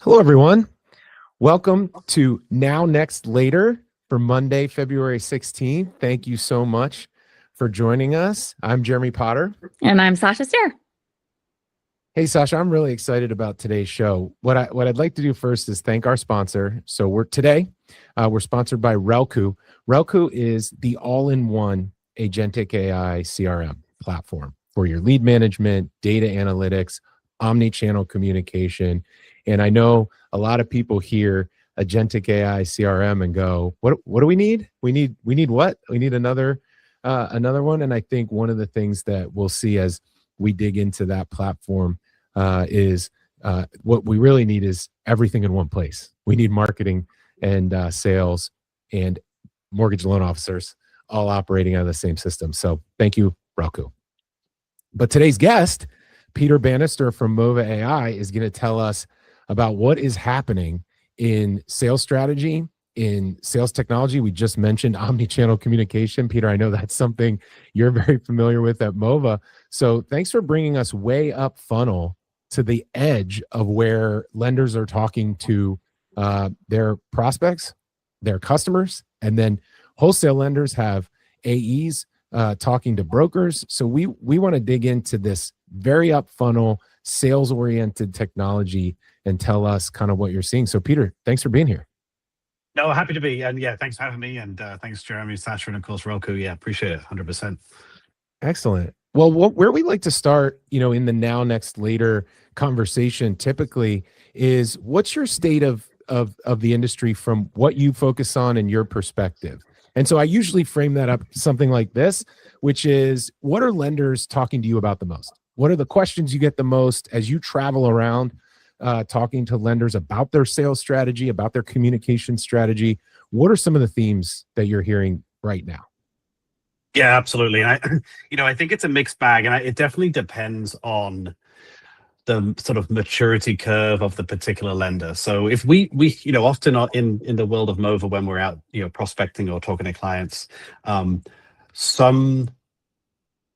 Hello, everyone. Welcome to Now, Next, Later for Monday, February 16th. Thank you so much for joining us. I'm Jeremy Potter. And I'm Sasha Stair. Hey, Sasha, I'm really excited about today's show. What I'd like to do first is thank our sponsor. So we're sponsored by Relku. Relku is the all-in-one agentic AI CRM platform for your lead management, data analytics, omni-channel communication. And I know a lot of people hear agentic AI CRM and go, what do we need? We need what? We need another one. And I think one of the things that we'll see as we dig into that platform is what we really need is everything in one place. We need marketing and sales and mortgage loan officers all operating out of the same system. So thank you, Relku. But today's guest, Peter Bannister from Mova AI, is going to tell us about what is happening in sales strategy, in sales technology. We just mentioned omni-channel communication. Peter, I know that's something you're very familiar with at Mova. So thanks for bringing us way up funnel to the edge of where lenders are talking to their prospects, their customers, and then wholesale lenders have AEs talking to brokers. So we want to dig into this very up funnel, sales-oriented technology and tell us kind of what you're seeing. So Peter, thanks for being here. No, happy to be. And yeah, thanks for having me. And thanks, Jeremy, Sasha, and of course, Relku. Yeah, appreciate it, 100%. Excellent. Well, where we like to start, in the now, next, later conversation typically is what's your state of the industry from what you focus on and your perspective? And so I usually frame that up something like this, which is, what are lenders talking to you about the most? What are the questions you get the most as you travel around talking to lenders about their sales strategy, about their communication strategy? What are some of the themes that you're hearing right now? Yeah, absolutely. And I think it's a mixed bag, and it definitely depends on the sort of maturity curve of the particular lender. So if we often are in the world of Mova, when we're out prospecting or talking to clients,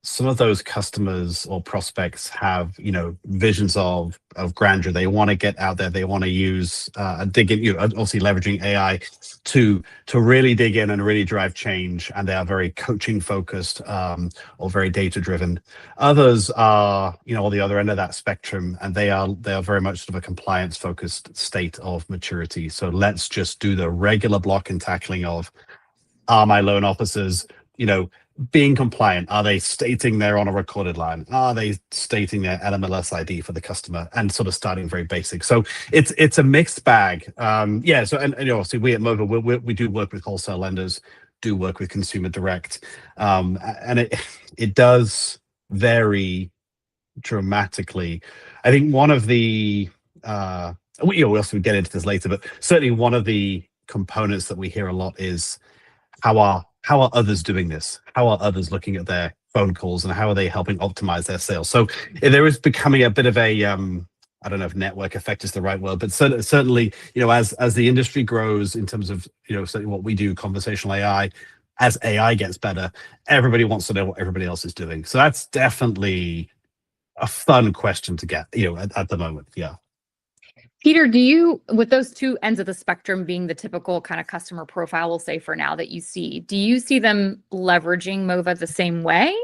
some of those customers or prospects have visions of grandeur. They want to get out there. They want to use and dig in. Obviously leveraging AI to really dig in and really drive change. And they are very coaching focused or very data driven. Others are on the other end of that spectrum, and they are very much sort of a compliance focused state of maturity. So let's just do the regular block and tackling of, are my loan officers being compliant? Are they stating they're on a recorded line? Are they stating their NMLS ID for the customer? And sort of starting very basic. So it's a mixed bag. So and obviously we at Mova, we do work with wholesale lenders, do work with consumer direct, and it does vary dramatically. I think one of the we also get into this later, but certainly one of the components that we hear a lot is how are others doing this? How are others looking at their phone calls, and how are they helping optimize their sales? So there is becoming a bit of a, I don't know if network effect is the right word, but certainly, as the industry grows in terms of, certainly what we do, conversational AI, as AI gets better, everybody wants to know what everybody else is doing. So that's definitely a fun question to get, at the moment. Yeah. Peter, do you, with those two ends of the spectrum being the typical kind of customer profile, we'll say for now, that you see, do you see them leveraging Mova the same way,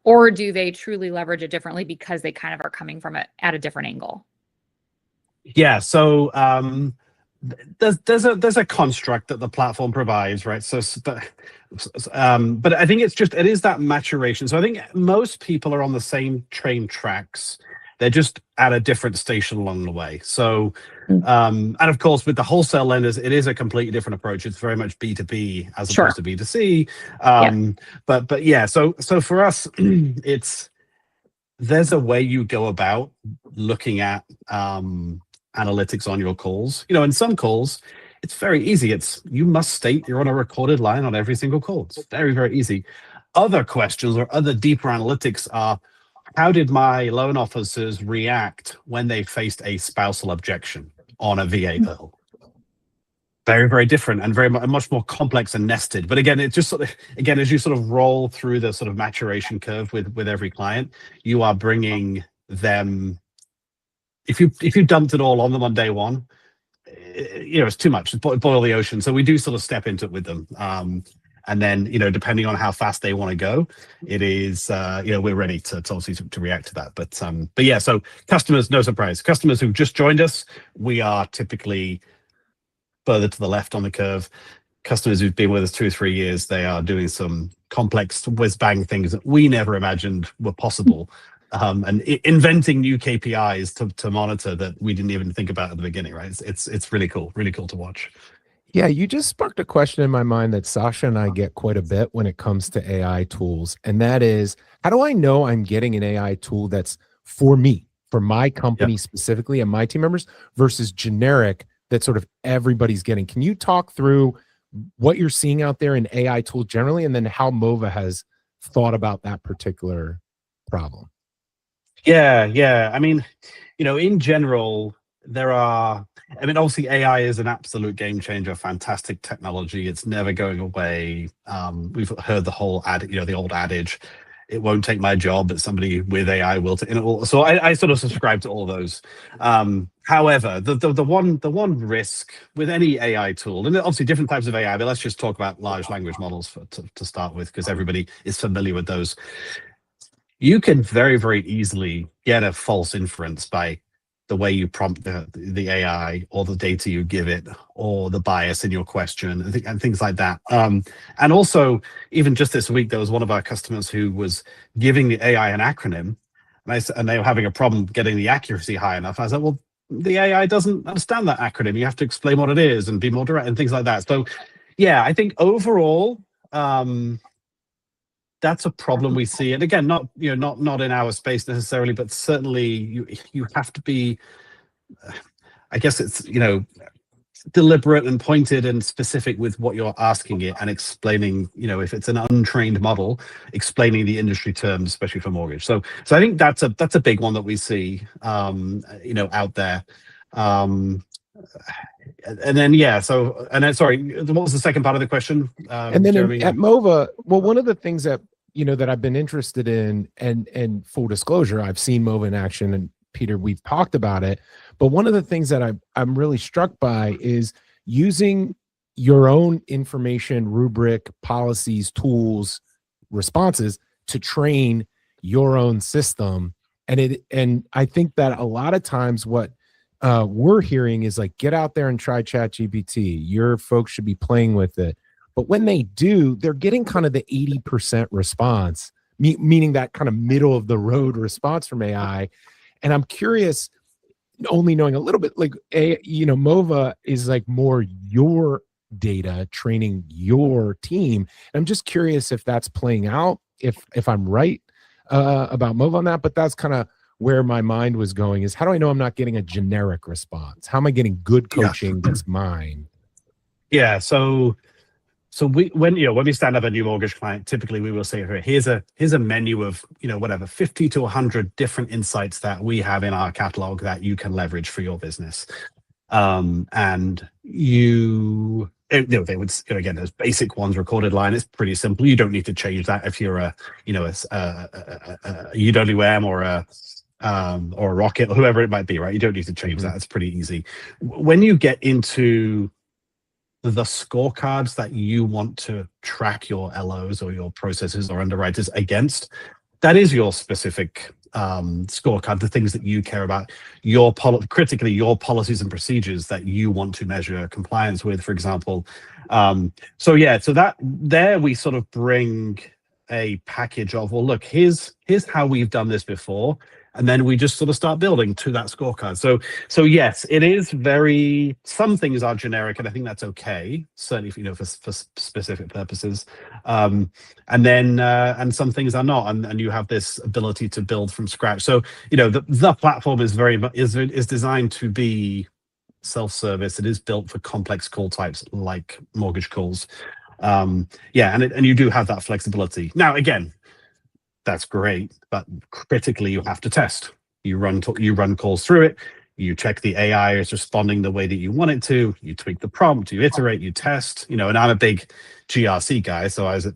or do they truly leverage it differently because they kind of are coming from it at a different angle? Yeah, so there's a construct that the platform provides, right? But I think it is that maturation. So I think most people are on the same train tracks. They're just at a different station along the way. So, and of course, with the wholesale lenders, it is a completely different approach. It's very much B2B as opposed to B2C. But yeah, so for us, there's a way you go about looking at analytics on your calls. In some calls, it's very easy. You must state you're on a recorded line on every single call. It's very, very easy. Other questions or other deeper analytics are, how did my loan officers react when they faced a spousal objection on a VA bill? Very, very different and much more complex and nested. But again, it just as you sort of roll through the sort of maturation curve with every client, you are bringing them. If you dumped it all on them on day one, it's too much to boil the ocean. So we do sort of step into it with them. And then, depending on how fast they want to go, it is, we're ready to obviously to react to that. But yeah, so customers, no surprise. Customers who've just joined us, we are typically further to the left on the curve. Customers who've been with us 2 or 3 years, they are doing some complex whiz-bang things that we never imagined were possible. And inventing new KPIs to monitor that we didn't even think about at the beginning, right? It's really cool to watch. Yeah, you just sparked a question in my mind that Sasha and I get quite a bit when it comes to AI tools. And that is, how do I know I'm getting an AI tool that's for me, for my company specifically and my team members versus generic that sort of everybody's getting? Can you talk through what you're seeing out there in AI tools generally, and then how Mova has thought about that particular problem? Yeah. I mean, in general, obviously AI is an absolute game changer, fantastic technology. It's never going away. We've heard the whole the old adage, it won't take my job, but somebody with AI will. So I sort of subscribe to all those. However, the one risk with any AI tool, and obviously different types of AI, but let's just talk about large language models to start with, because everybody is familiar with those. You can very, very easily get a false inference by the way you prompt the AI, or the data you give it, or the bias in your question, and things like that. And also, even just this week, there was one of our customers who was giving the AI an acronym, and they were having a problem getting the accuracy high enough. I said, well, the AI doesn't understand that acronym. You have to explain what it is and be more direct and things like that. So, yeah, I think overall, that's a problem we see. And again, not in our space necessarily, but certainly you have to be, I guess it's, deliberate and pointed and specific with what you're asking it, and explaining, if it's an untrained model, explaining the industry terms, especially for mortgage. So I think that's a big one that we see, out there. And then, sorry, what was the second part of the question? And then at Mova, well, one of the things that, that I've been interested in, and full disclosure, I've seen Mova in action, and Peter, we've talked about it. But one of the things that I'm really struck by is using your own information, rubric, policies, tools, responses to train your own system. And I think that a lot of times what we're hearing is like, get out there and try ChatGPT. Your folks should be playing with it. But when they do, they're getting kind of the 80% response, meaning that kind of middle of the road response from AI. And I'm curious, only knowing a little bit, like, Mova is like more your data, training your team. And I'm just curious if that's playing out, if I'm right about Mova on that. But that's kind of where my mind was going, is how do I know I'm not getting a generic response? How am I getting good coaching that's mine? Yeah. So when we stand up a new mortgage client, typically we will say, here's a menu of 50 to 100 different insights that we have in our catalog that you can leverage for your business. And they would, again, those basic ones, recorded line, it's pretty simple. You don't need to change that if you're a UWM or a Rocket or whoever it might be, right? You don't need to change that. It's pretty easy. When you get into the scorecards that you want to track your LOs or your processes or underwriters against, that is your specific scorecard, the things that you care about, critically your policies and procedures that you want to measure compliance with, for example. So that there we sort of bring a package of, well, look, here's how we've done this before. And then we just sort of start building to that scorecard. So yes, it is some things are generic, and I think that's okay, certainly for specific purposes. And some things are not, and you have this ability to build from scratch. So the platform is is designed to be self-service. It is built for complex call types like mortgage calls. And you do have that flexibility. Now, again, that's great, but critically, you have to test. You run calls through it. You check the AI is responding the way that you want it to. You tweak the prompt. You iterate. You test. And I'm a big GRC guy, so I was at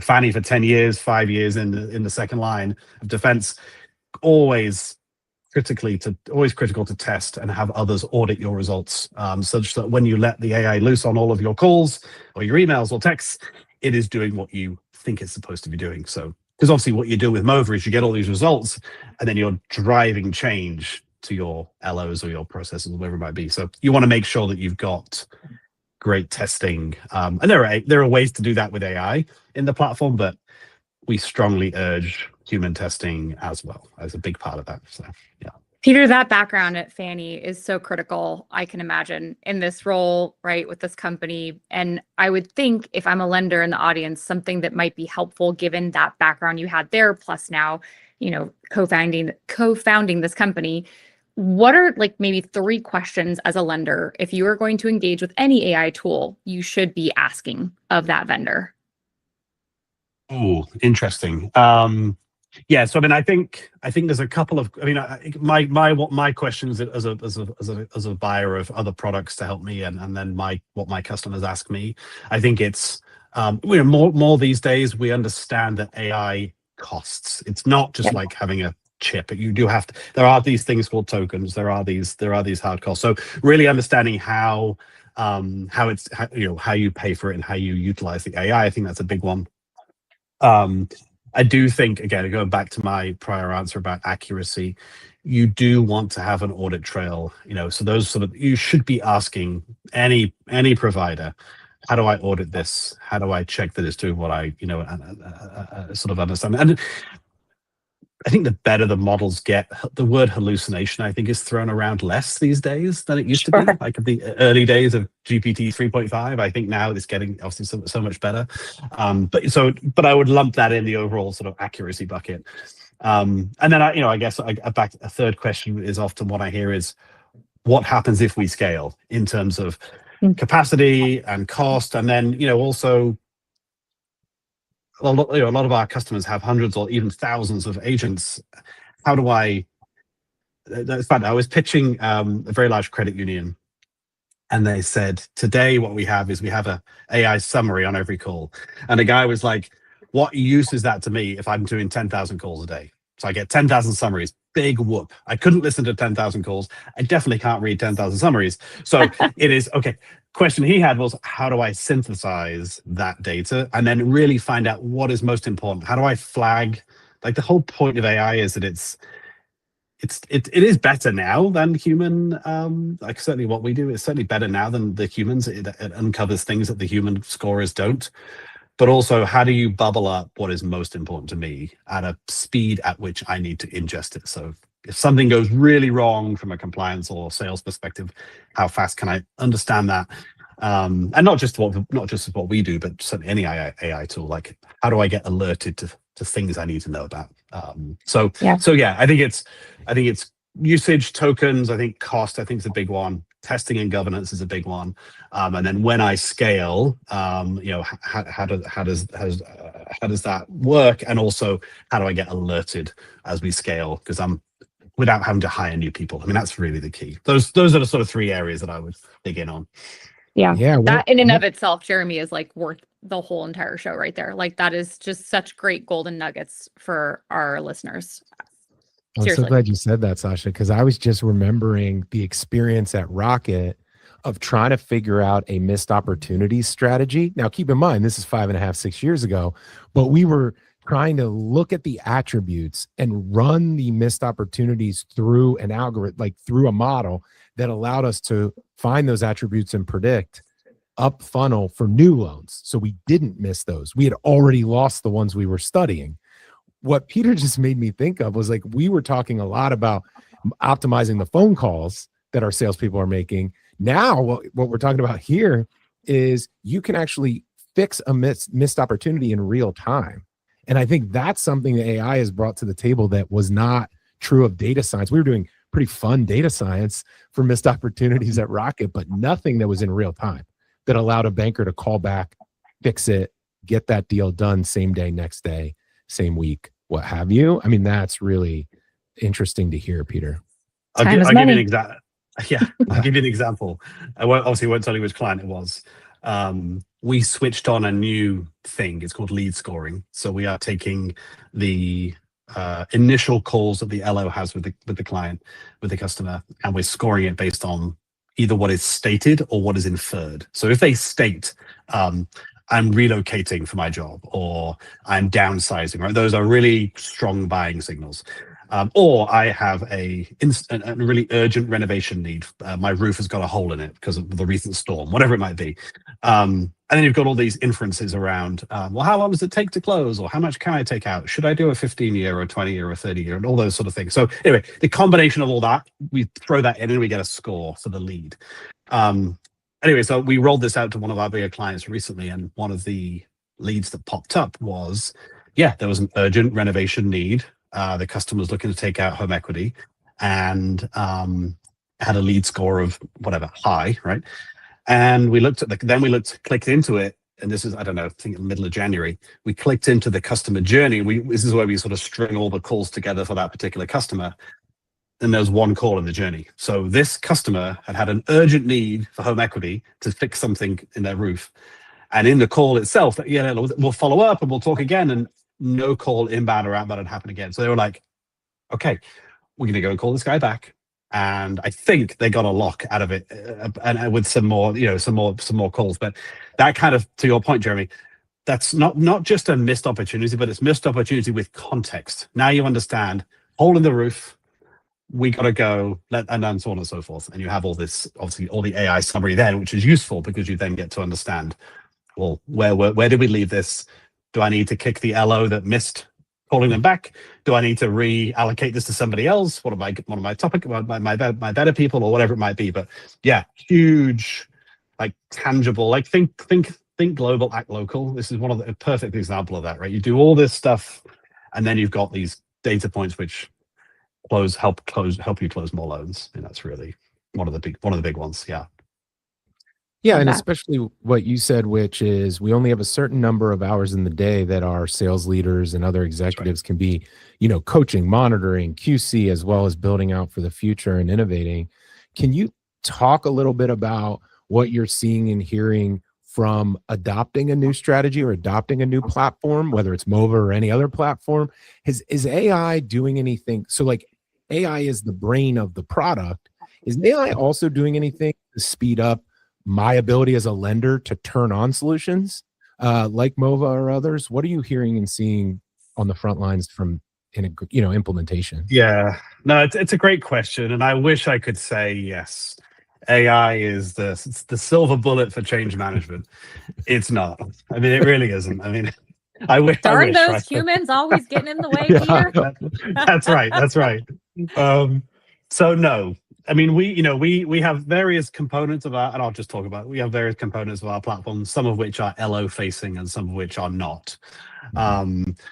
Fannie for 10 years, 5 years in the second line of defense. Always always critical to test and have others audit your results, such that when you let the AI loose on all of your calls or your emails or texts, it is doing what you think it's supposed to be doing. So, because obviously what you do with Mova is you get all these results, and then you're driving change to your LOs or your processes, or whatever it might be. So you want to make sure that you've got great testing, and there are ways to do that with AI in the platform, but we strongly urge human testing as well as a big part of that. So yeah. Peter, that background at Fannie is so critical, I can imagine, in this role, right, with this company. And I would think, if I'm a lender in the audience, something that might be helpful given that background you had there, plus now, co-founding this company. What are like maybe 3 questions as a lender, if you are going to engage with any AI tool, you should be asking of that vendor? Oh, interesting. Yeah, so I mean, I think there's a couple of. I mean, my questions as a buyer of other products to help me, and then what my customers ask me. I think it's more these days we understand that AI costs. It's not just like having a chip. You do have to. There are these things called tokens. There are these hard costs. So really understanding how you pay for it and how you utilize the AI. I think that's a big one. I do think, again, going back to my prior answer about accuracy, you do want to have an audit trail. So those you should be asking any provider, how do I audit this? How do I check that it's doing what I sort of understand? And I think the better the models get, the word hallucination, I think, is thrown around less these days than it used to be. Like in the early days of GPT 3.5, I think now it's getting obviously so much better. But I would lump that in the overall sort of accuracy bucket. And then I guess a third question is often what I hear is, what happens if we scale in terms of capacity and cost, and then also. A lot of our customers have hundreds or even thousands of agents. How do I? That's fun. I was pitching a very large credit union, and they said, today what we have is we have a AI summary on every call. And the guy was like, what use is that to me if I'm doing 10,000 calls a day? So I get 10,000 summaries. Big whoop. I couldn't listen to 10,000 calls. I definitely can't read 10,000 summaries. So it is okay. Question he had was, how do I synthesize that data and then really find out what is most important? How do I flag? Like, the whole point of AI is that it is better now than human. Like, certainly what we do is certainly better now than the humans. It uncovers things that the human scorers don't. But also, how do you bubble up what is most important to me at a speed at which I need to ingest it? So if something goes really wrong from a compliance or sales perspective, how fast can I understand that? And not just what we do, but certainly any AI tool. Like, how do I get alerted to things I need to know about? So yeah, I think it's usage, tokens. I think cost, I think, is a big one. Testing and governance is a big one. And then when I scale, how does that work? And also, how do I get alerted as we scale? Because without having to hire new people. I mean, that's really the key. Those are the sort of 3 areas that I would dig in on. Yeah. That in and of itself, Jeremy, is like worth the whole entire show right there. Like, that is just such great golden nuggets for our listeners. I'm so glad you said that, Sasha, because I was just remembering the experience at Rocket of trying to figure out a missed opportunities strategy. Now, keep in mind, this is 5.5, 6 years ago, but we were trying to look at the attributes and run the missed opportunities through an algorithm, like through a model that allowed us to find those attributes and predict up funnel for new loans. So we didn't miss those. We had already lost the ones we were studying. What Peter just made me think of was, like, we were talking a lot about optimizing the phone calls that our salespeople are making. Now, what we're talking about here is you can actually fix a missed opportunity in real time. And I think that's something that AI has brought to the table that was not true of data science. We were doing pretty fun data science for missed opportunities at Rocket, but nothing that was in real time that allowed a banker to call back, fix it, get that deal done same day, next day, same week, what have you. I mean, that's really interesting to hear, Peter. I'll give you an example. Yeah, I'll give you an obviously won't tell you which client it was. We switched on a new thing. It's called lead scoring. So we are taking the initial calls that the LO has with the client, with the customer, and we're scoring it based on either what is stated or what is inferred. So if they state, I'm relocating for my job, or I'm downsizing, right? Those are really strong buying signals. Or I have a really urgent renovation need. My roof has got a hole in it because of the recent storm, whatever it might be. And then you've got all these inferences around, well, how long does it take to close? Or how much can I take out? Should I do a 15-year or 20-year or 30-year? And all those sort of things. So anyway, the combination of all that, we throw that in and we get a score for the lead. Anyway, so we rolled this out to one of our bigger clients recently, and one of the leads that popped up was, yeah, there was an urgent renovation need. The customer was looking to take out home equity and had a lead score of whatever, high, right? And we looked at clicked into it, and this is, I don't know, I think in the middle of January, we clicked into the customer journey. This is where we sort of string all the calls together for that particular customer. And there was one call in the journey. So this customer had an urgent need for home equity to fix something in their roof. And in the call itself, yeah, we'll follow up and we'll talk again. And no call inbound or outbound had happened again. So they were like, okay, we're going to go and call this guy back. And I think they got a lock out of it, and with some more, some more calls. But that kind of, to your point, Jeremy, that's not just a missed opportunity, but it's missed opportunity with context. Now you understand, hole in the roof, we got to go, and then so on and so forth. And you have all this, obviously, all the AI summary then, which is useful because you then get to understand, well, where did we leave this? Do I need to kick the LO that missed calling them back? Do I need to reallocate this to somebody else? One of my better people, or whatever it might be? But yeah, huge, like tangible, like think global, act local. This is one of the perfect example of that, right? You do all this stuff, and then you've got these data points which help you close more loans, and that's really one of the big ones. Yeah. Yeah, and especially what you said, which is we only have a certain number of hours in the day that our sales leaders and other executives can be, coaching, monitoring, QC, as well as building out for the future and innovating. Can you talk a little bit about what you're seeing and hearing from adopting a new strategy or adopting a new platform, whether it's Mova or any other platform? Is AI doing anything? So like AI is the brain of the product. Is AI also doing anything to speed up my ability as a lender to turn on solutions like Mova or others? What are you hearing and seeing on the front lines from implementation? Yeah, no, it's a great question, and I wish I could say yes. AI is the silver bullet for change management. It's not. I mean, it really isn't. I mean, I wish. Darn those humans always getting in the way, Peter. That's right. That's right. So no. I mean, we have various components of our, and I'll just talk about, we have various components of our platform, some of which are LO facing and some of which are not.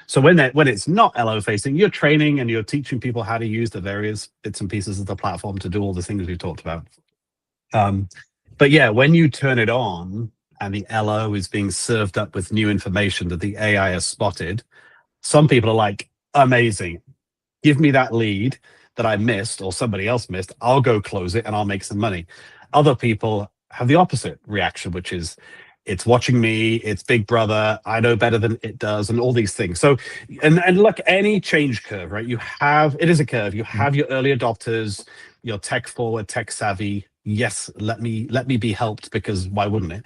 So when it's not LO facing, you're training and you're teaching people how to use the various bits and pieces of the platform to do all the things we've talked about. But yeah, when you turn it on and the LO is being served up with new information that the AI has spotted, some people are like, amazing, give me that lead that I missed or somebody else missed, I'll go close it and I'll make some money. Other people have the opposite reaction, which is it's watching me, it's Big Brother, I know better than it does, and all these things. So, and look, any change curve, right? It is a curve. You have your early adopters, your tech forward, tech savvy. Yes, let me be helped, because why wouldn't it?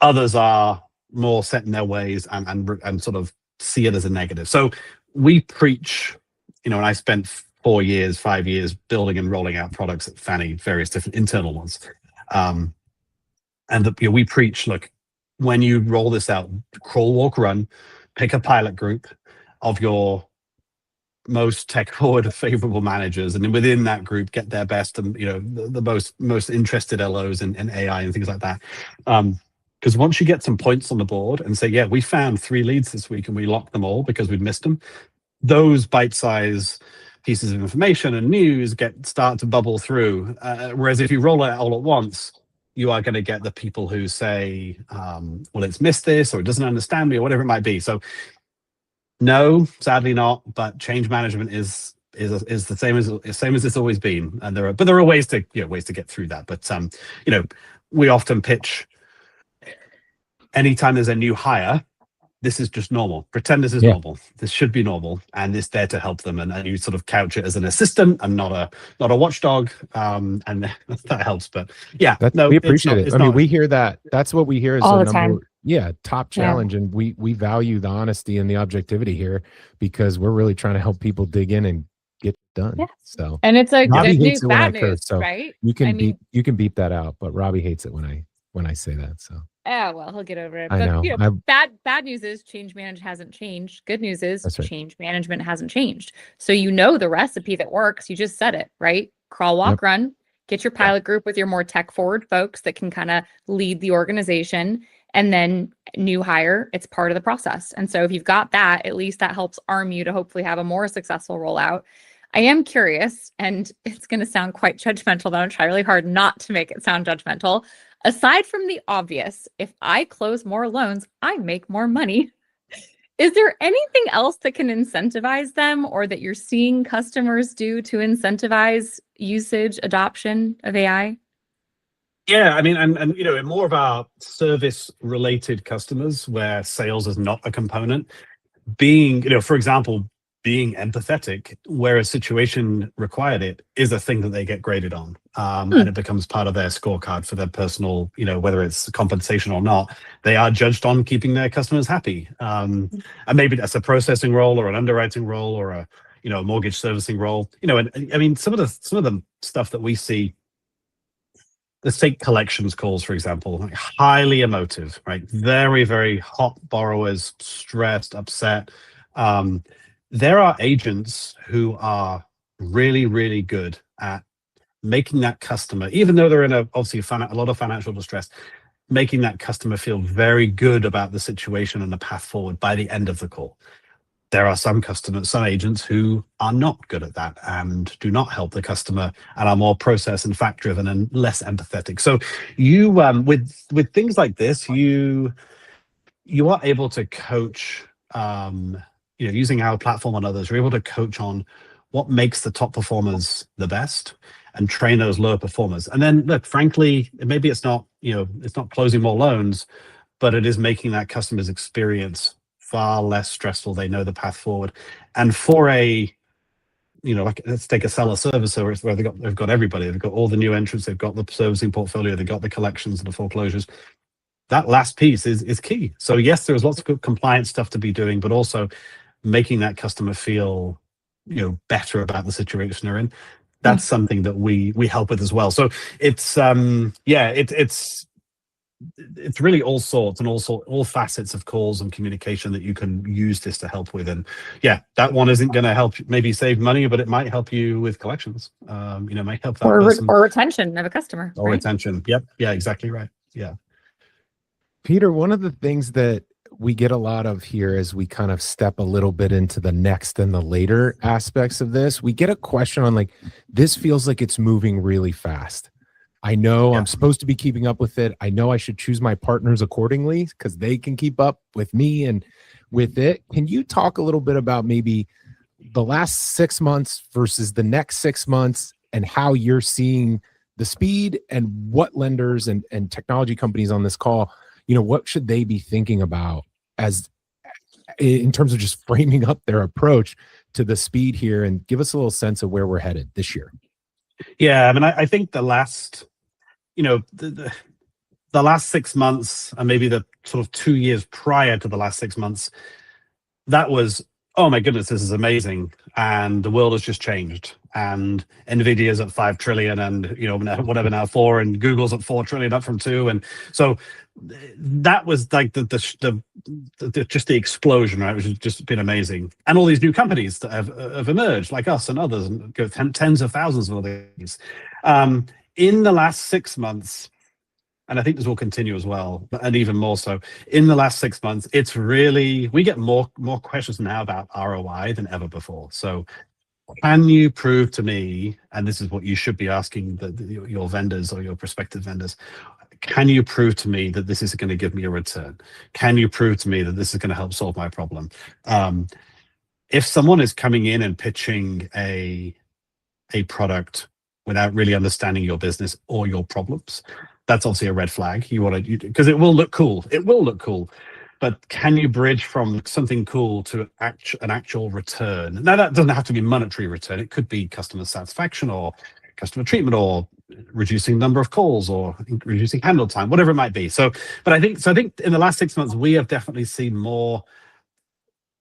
Others are more set in their ways and sort of see it as a negative. So we preach, and I spent 5 years building and rolling out products at Fannie, various different internal ones. We preach, look, when you roll this out, crawl, walk, run, pick a pilot group of your most tech forward favorable managers, and then within that group get their best and the most interested LOs in AI and things like that. Because once you get some points on the board and say, yeah, we found 3 leads this week and we locked them all because we've missed them, those bite-size pieces of information and news start to bubble through. Whereas if you roll it all at once, you are going to get the people who say, well, it's missed this, or it doesn't understand me, or whatever it might be. So no, sadly not, but change management is the same as it's always been. And there are ways to get through that. But we often pitch anytime there's a new hire, this is just normal. Pretend this is Yeah. normal. This should be normal, and it's there to help them. And you sort of couch it as an assistant and not a watchdog, and that helps. But yeah, We appreciate it. I mean, we hear that. That's what we hear as All a the number. time. Yeah, top Yeah. challenge, and we value the honesty and the objectivity here because we're really trying to help people dig in and get done. Yeah. So And it's a Robbie good hates news, it when I bad curse, news, so right? you can I mean- beep that out, but Robbie hates it when I say that. So Oh, well, he'll get over it. I But know. you know, bad news is change management hasn't changed. Good news is That's right. change management hasn't changed. So you know the recipe that works. You just said it, right? Crawl, walk, Yep. run. Get your pilot group with your more tech forward folks that can kind of lead the organization. And then new hire, it's part of the process. And so if you've got that, at least that helps arm you to hopefully have a more successful rollout. I am curious, and it's going to sound quite judgmental, but I'm trying really hard not to make it sound judgmental. Aside from the obvious, if I close more loans, I make more money. Is there anything else that can incentivize them or that you're seeing customers do to incentivize usage, adoption of AI? Yeah, I mean, and you know, in more of our service-related customers where sales is not a component, being, you know, for example, being empathetic where a situation required it is a thing that they get graded on, and it becomes part of their scorecard for their personal, you know, whether it's compensation or not. They are judged on keeping their customers happy, and maybe that's a processing role or an underwriting role or a, you know, mortgage servicing role. You know, and I mean, some of the stuff that we see. Let's take collections calls, for example, like highly emotive, right? Very, very hot borrowers, stressed, upset. There are agents who are really, really good at making that customer, even though they're in obviously a lot of financial distress, making that customer feel very good about the situation and the path forward by the end of the call. There are some agents who are not good at that and do not help the customer and are more process and fact driven and less empathetic. So you, with things like this, you are able to coach, you know, using our platform and others, you're able to coach on what makes the top performers the best and train those lower performers. And then look, frankly, maybe it's not, you know, it's not closing more loans, but it is making that customer's experience far less stressful. They know the path forward. And for a, you know, like let's take a seller servicer where they've got everybody. They've got all the new entrants, they've got the servicing portfolio, they've got the collections and the foreclosures. That last piece is key. So yes, there's lots of good compliance stuff to be doing, but also making that customer feel, you know, better about the situation they're in. That's something that we help with as well. So it's it's really all sorts and all facets of calls and communication that you can use this to help with. And yeah, that one isn't going to help maybe save money, but it might help you with collections. You know, might help that person. Or retention of a customer. Or right? retention. Yep. Yeah, exactly right. Yeah. Peter, one of the things that we get a lot of here as we kind of step a little bit into the next and the later aspects of this, we get a question on like, this feels like it's moving really fast. I know I'm supposed to be keeping up with it. I know I should choose my partners accordingly because they can keep up with me and with it. Can you talk a little bit about maybe the last 6 months versus the next 6 months and how you're seeing the speed and what lenders and technology companies on this call, you know, what should they be thinking about as in terms of just framing up their approach to the speed here, and give us a little sense of where we're headed this year? Yeah, I mean, I think the last, you know, the last 6 months and maybe the sort of 2 years prior to the last 6 months, that was, oh my goodness, this is amazing. And the world has just changed. And Nvidia's at 5 trillion and, you know, whatever now 4, and Google's at 4 trillion up from 2. And so that was like just the explosion, right? Which has just been amazing. And all these new companies that have emerged like us and others, and go tens of thousands of these. In the last 6 months, and I think this will continue as well, and even more so, in the last 6 months, it's really, we get more questions now about ROI than ever before. So can you prove to me, and this is what you should be asking your vendors or your prospective vendors, can you prove to me that this is going to give me a return? Can you prove to me that this is going to help solve my problem? If someone is coming in and pitching a product without really understanding your business or your problems, that's obviously a red flag. You want to, because it will look cool. It will look cool. but can you bridge from something cool to an actual return? Now, that doesn't have to be monetary return. It could be customer satisfaction or customer treatment or reducing number of calls or reducing handle time, whatever it might be. So I think in the last 6 months, we have definitely seen more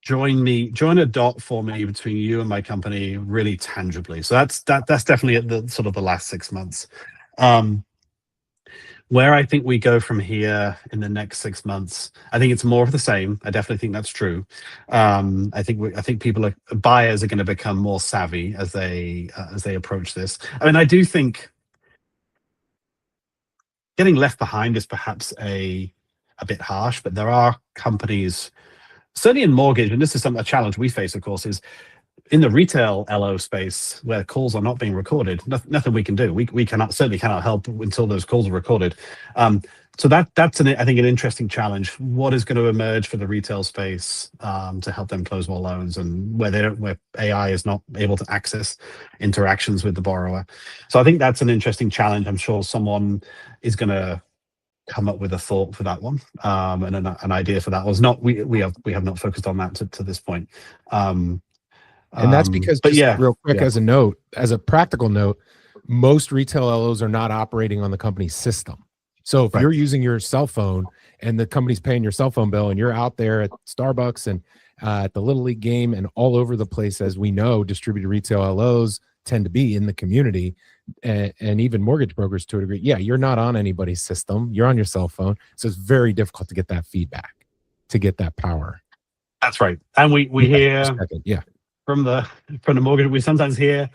join a dot for me between you and my company really tangibly. So that's definitely at the sort of the last 6 months. Where I think we go from here in the next 6 months, I think it's more of the same. I definitely think that's true. I think buyers are going to become more savvy as they approach this. I mean, I do think getting left behind is perhaps a bit harsh, but there are companies, certainly in mortgage, and this is a challenge we face, of course, is in the retail LO space where calls are not being recorded. Nothing we can do. We certainly cannot help until those calls are recorded. So that's I think an interesting challenge. What is going to emerge for the retail space to help them close more loans, and where AI is not able to access interactions with the borrower. So I think that's an interesting challenge. I'm sure someone is going to come up with a thought for that one, and an idea for that. We have not focused on that to this point. And that's because, real quick, as a practical note, most retail LOs are not operating on the company's system. So if you're using your cell phone and the company's paying your cell phone bill, and you're out there at Starbucks and at the Little League game and all over the place, as we know, distributed retail LOs tend to be in the community, and even mortgage brokers to a degree. Yeah, you're not on anybody's system. You're on your cell phone. So it's very difficult to get that feedback, to get that power. That's right. And we hear... From the mortgage, we sometimes hear,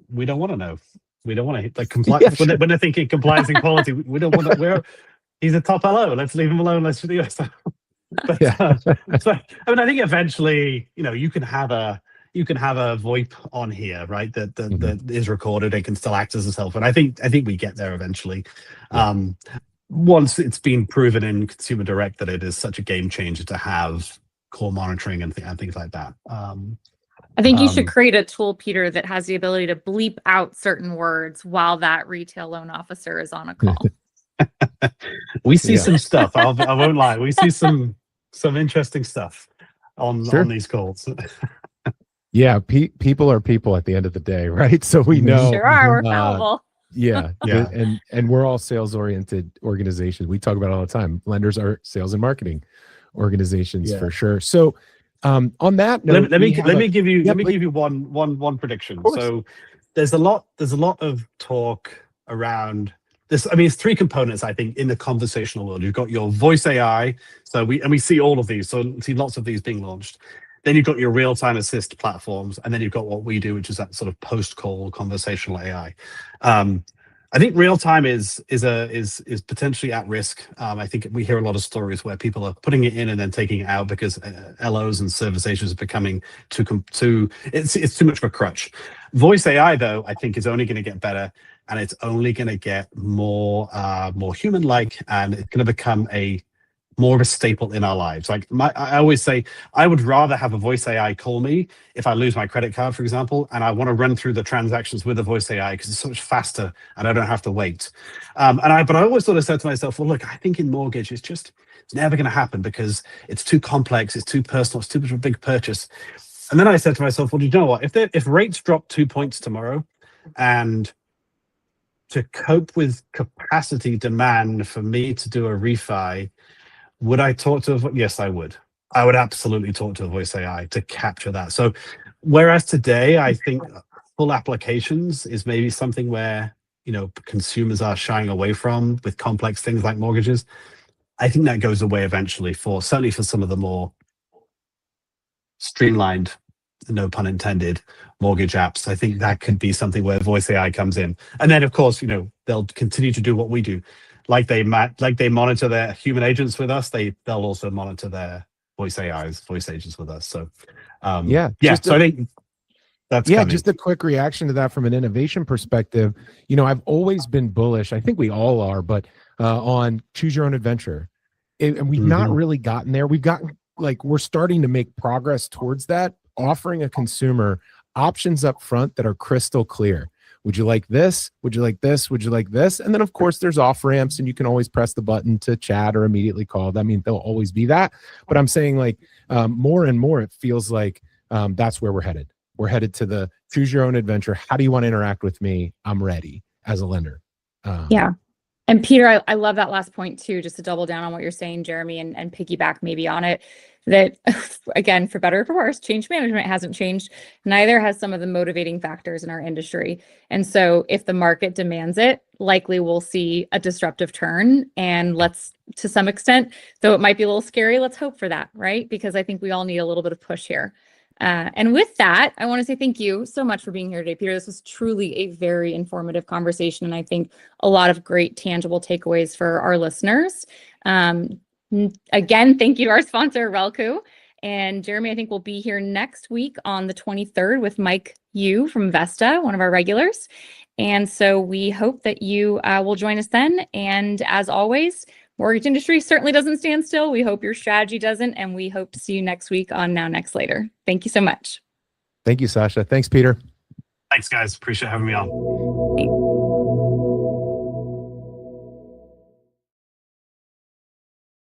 we don't want to know. We don't want to hit the compliance. When they're thinking compliance and quality, we don't want to. He's a top LO. Let's leave him alone. Let's do this. But, so, I mean, I think eventually, you can have a VoIP on here, right? That is recorded and can still act as a cell phone. I think we get there eventually. Once it's been proven in consumer direct that it is such a game changer to have call monitoring and things like that. I think you should create a tool, Peter, that has the ability to bleep out certain words while that retail loan officer is on a call. We see some stuff. I won't lie. We see some interesting stuff on these calls. Yeah, people are people at the end of the day, right? So we know. Sure are. We're fallible. Yeah. And we're all sales-oriented organizations. We talk about it all the time. Lenders are sales and marketing organizations for sure. So on that note, let me give you one prediction. So there's a lot of talk around this. I mean, it's three components, I think, in the conversational world. You've got your voice AI. So we see all of these. So we see lots of these being launched. Then you've got your real-time assist platforms, and then you've got what we do, which is that sort of post-call conversational AI. I think real time is potentially at risk. I think we hear a lot of stories where people are putting it in and then taking it out because LOs and service agents are becoming it's too much of a crutch. Voice AI, though, I think is only going to get better, and it's only going to get more human-like, and it's going to become more of a staple in our lives. Like I always say, I would rather have a voice AI call me if I lose my credit card, for example, and I want to run through the transactions with a voice AI because it's so much faster and I don't have to wait. But I always sort of said to myself, well, look, I think in mortgage, it's never going to happen because it's too complex, it's too personal, it's too much of a big purchase. And then I said to myself, well, do you know what? If rates drop 2 points tomorrow, and to cope with capacity demand for me to do a refi, would I talk to yes, I would. I would absolutely talk to a voice AI to capture that. So whereas today, I think full applications is maybe something where, consumers are shying away from with complex things like mortgages. I think that goes away eventually certainly for some of the more streamlined, no pun intended, mortgage apps. I think that could be something where voice AI comes in. And then of course, they'll continue to do what we do. Like they monitor their human agents with us, they'll also monitor their voice agents with us. So so I think that's coming. Just a quick reaction to that from an innovation perspective. I've always been bullish, I think we all are, but on choose your own adventure. And we've not really gotten there. We've gotten we're starting to make progress towards that, offering a consumer options up front that are crystal clear. Would you like this? Would you like this? Would you like this? And then of course there's off ramps, and you can always press the button to chat or immediately call. I mean, there'll always be that, but I'm saying like more and more, it feels like that's where we're headed. We're headed to the choose your own adventure. How do you want to interact with me? I'm ready as a lender. Yeah. And Peter, I love that last point too, just to double down on what you're saying, Jeremy, and piggyback maybe on it, that again, for better or for worse, change management hasn't changed. Neither has some of the motivating factors in our industry. And so if the market demands it, likely we'll see a disruptive turn. And let's, to some extent, though it might be a little scary, let's hope for that, right? Because I think we all need a little bit of push here. And with that, I want to say thank you so much for being here today, Peter. This was truly a very informative conversation, and I think a lot of great tangible takeaways for our listeners. Again, thank you to our sponsor, Relku. And Jeremy, I think we'll be here next week on the 23rd with Mike Yu from Vesta, one of our regulars. And so we hope that you will join us then. And as always, mortgage industry certainly doesn't stand still. We hope your strategy doesn't, and we hope to see you next week on Now Next Later. Thank you so much. Thank you, Sasha. Thanks, Peter. Thanks, guys. Appreciate having me on.